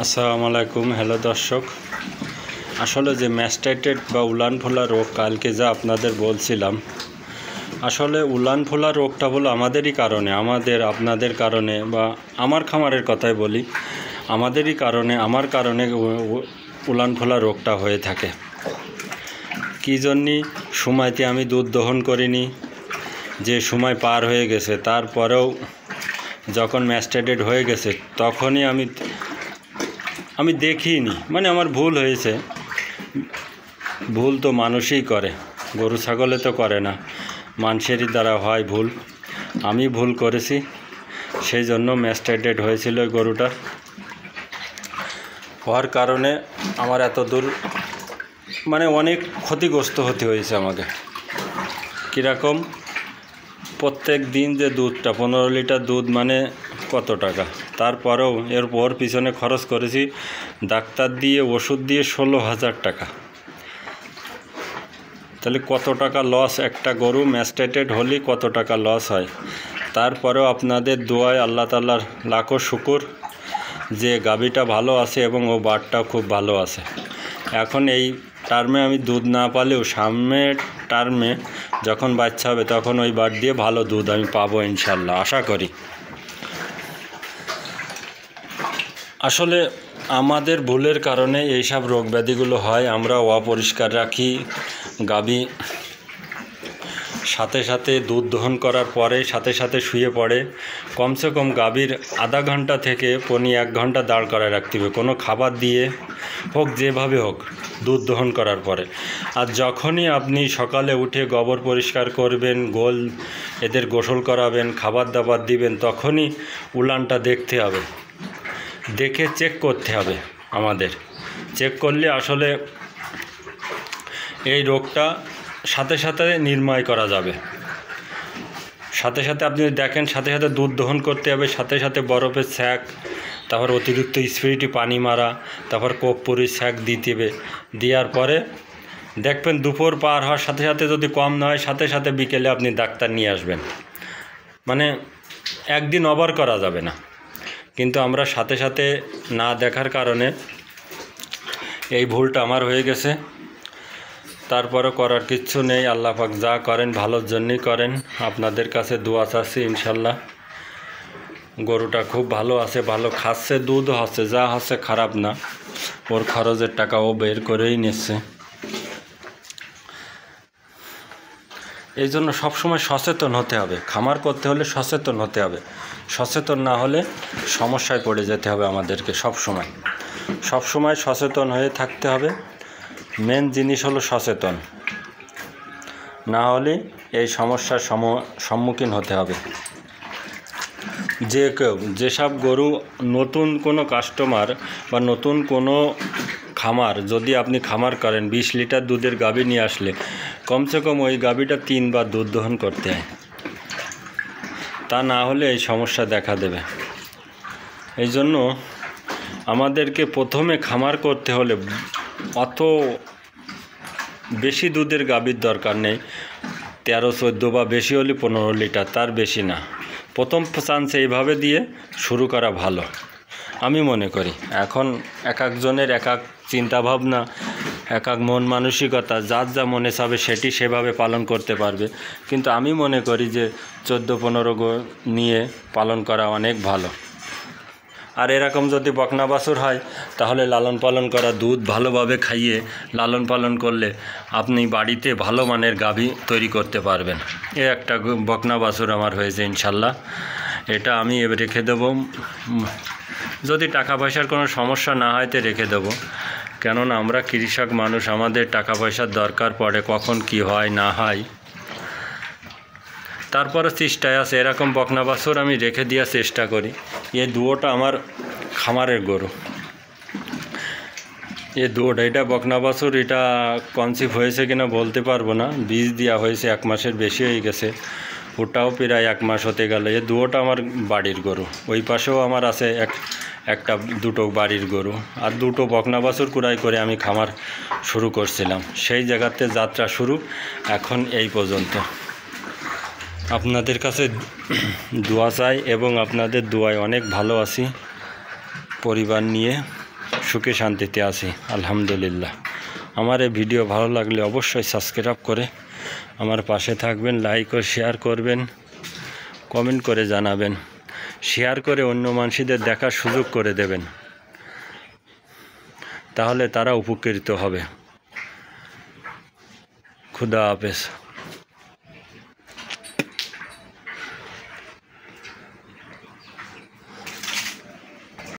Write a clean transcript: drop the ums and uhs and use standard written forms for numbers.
আসসালামু আলাইকুম। হ্যালো দর্শক, আসলে যে ম্যাস্টাইটেড বা উলান ফোলা রোগ কালকে যা আপনাদের বলছিলাম, আসলে উলান ফোলা রোগটা হলো আমাদেরই কারণে, আপনাদের কারণে, বা আমার খামারের কথাই বলি, আমাদেরই কারণে, আমার কারণে উলান ফোলা রোগটা হয়ে থাকে। কী জন্যে? সময়তে আমি দুধ দহন করিনি, যে সময় পার হয়ে গেছে, তারপরেও যখন ম্যাস্টাইটেড হয়ে গেছে তখনই আমি দেখিনি, মানে আমার ভুল হয়েছে। ভুল তো মানুষই করে, গরু ছাগলে তো করে না, মানুষেরই দ্বারা হয় ভুল। আমি ভুল করেছি, সেই জন্য ম্যাস্টাইটেড হয়েছিল ওই গরুটার। হওয়ার কারণে আমার এত দূর মানে অনেক ক্ষতিগ্রস্ত হতে হয়েছে আমাকে। কীরকম? প্রত্যেক দিন যে দুধটা 15 লিটার দুধ মানে কত টাকা, তারপরেও ওর পিছনে খরচ করেছি ডাক্তার দিয়ে, ওষুধ দিয়ে 16,000 টাকা। তাহলে কত টাকা লস? একটা গরু ম্যাস্টাইটেড হলে কত টাকা লস হয়। তারপরেও আপনাদের দোয়ায়, আল্লাহ তাআলার লাখো শুকুর যে গাভীটা ভালো আছে এবং ও বাটটাও খুব ভালো আছে। এখন এই টার্মে আমি দুধ না পালেও সামনের টার্মে যখন বাচ্চা হবে তখন ওই বাট দিয়ে ভালো দুধ আমি পাবো ইনশাল্লাহ, আশা করি। আসলে আমাদের ভুলের কারণে এইসব রোগ ব্যাধিগুলো হয়। আমরা অপরিষ্কার রাখি গাভী, সাথে সাথে দুধ দহন করার পরে সাথে সাথে শুয়ে পড়ে। কমসে কম গাভীর আধা ঘন্টা থেকে 1 ঘন্টা দাঁড় করায় রাখতে হবে, কোনো খাবার দিয়ে হোক, যেভাবে হোক, দুধ দহন করার পরে। আর যখনই আপনি সকালে উঠে গোবর পরিষ্কার করবেন, এদের গোসল করাবেন, খাবার দাবার দিবেন, তখনই উলানটা দেখতে হবে, দেখে চেক করতে হবে। আমাদের চেক করলে আসলে এই রোগটা সাথে সাথে নির্মূল করা যাবে। সাথে সাথে আপনি দেখেন, সাথে সাথে দুধ দহন করতে হবে, সাথে সাথে বরফের ছ্যাঁক, তারপর অতিরিক্ত স্পিরিটে পানি মারা, তারপর কর্পূরের ছ্যাঁক দিতে হবে। দেওয়ার পরে দেখবেন দুপুর পার হওয়ার সাথে সাথে যদি কম না হয়, সাথে সাথে বিকেলে আপনি ডাক্তার নিয়ে আসবেন। মানে একদিন ওভার করা যাবে না। কিন্তু আমরা সাথে সাথে না দেখার কারণে এই ভুলটা আমার হয়ে গেছে। তারপরে করার কিচ্ছু নেই, আল্লাহ পাক যা করেন ভালোর জন্যই করেন। আপনাদের কাছে দোয়া চাচ্ছি ইনশাল্লাহ। গরুটা খুব ভালো আছে, ভালো খাচ্ছে, দুধও হচ্ছে, যা হচ্ছে খারাপ না। ওর খরচের টাকা ও বের করেই নিচ্ছে। এই জন্য সবসময় সচেতন হতে হবে। খামার করতে হলে সচেতন হতে হবে। সচেতন না হলে সমস্যায় পড়ে যেতে হবে আমাদেরকে। সবসময় সচেতন হয়ে থাকতে হবে। মেন জিনিস হলো সচেতন, না হলে এই সমস্যার সম্মুখীন হতে হবে। যে কেউ, যেসব গরু নতুন কোনো কাস্টমার বা নতুন কোনো খামার, যদি আপনি খামার করেন, 20 লিটার দুধের গাভী নিয়ে আসলে কমসে কম ওই গাভীটা 3 বার দুধ দহন করতে হয়। তা না হলে এই সমস্যা দেখা দেবে। এই জন্য আমাদেরকে প্রথমে খামার করতে হলে অত বেশি দুধের গাভীর দরকার নেই। 13-14 বা বেশি হলে 15 লিটার, তার বেশি না। প্রথম চান্স এইভাবে দিয়ে শুরু করা ভালো আমি মনে করি। এখন এক একজনের এক এক চিন্তাভাবনা, এক এক মন মানসিকতা, যার যা মনে চাবে সেটি সেভাবে পালন করতে পারবে। কিন্তু আমি মনে করি যে 14-15 নিয়ে পালন করা অনেক ভালো। আর এরকম যদি বকনা বাছুর হয় তাহলে লালন পালন করা, দুধ ভালোভাবে খাইয়ে লালন পালন করলে আপনি বাড়িতে ভালো মানের গাভী তৈরি করতে পারবেন। একটা বকনা বাছুর আমার হয়েছে ইনশাল্লাহ। এটা আমি রেখে দেবো, যদি টাকা পয়সার কোনো সমস্যা না হয় তো রেখে দেবো। কেননা আমরা কৃষক মানুষ, আমাদের টাকা পয়সার দরকার পড়ে, কখন কি হয় না হয়। তারপরে চেষ্টায় আছে এরকম বকনা বাছুর আমি রেখে দেওয়ার চেষ্টা করি। এই দুয়োটা আমার খামারের গরু, এই দুয়োটা, এটা বকনা বাছুর, এটা কনসিভ হয়েছে কিনা বলতে পারবো না। বীজ দেওয়া হয়েছে 1 মাসের বেশি হয়ে গেছে, ওটাও প্রায় 1 মাস হতে গেল। এই দুয়োটা আমার বাড়ির গরু। ওই পাশেও আমার আছে দুটো বাড়ির গরু, আর 2টো বকনা বাছুর কুড়াই করে আমি খামার শুরু করছিলাম। সেই জায়গাতে যাত্রা শুরু, এখন এই পর্যন্ত। আপনাদের কাছে দোয়া চাই এবং আপনাদের দোয়ায় অনেক ভালো আছি পরিবার নিয়ে। সুখে শান্তিতে আছি আলহামদুলিল্লাহ। আমার এই ভিডিও ভালো লাগলে অবশ্যই সাবস্ক্রাইব করে আমার পাশে থাকবেন, লাইক ও শেয়ার করবেন, কমেন্ট করে জানাবেন, শেয়ার করে অন্য মানুষদের দেখার সুযোগ করে দেবেন, তাহলে তারা উপকৃত হবে। খুদা হাফেজ।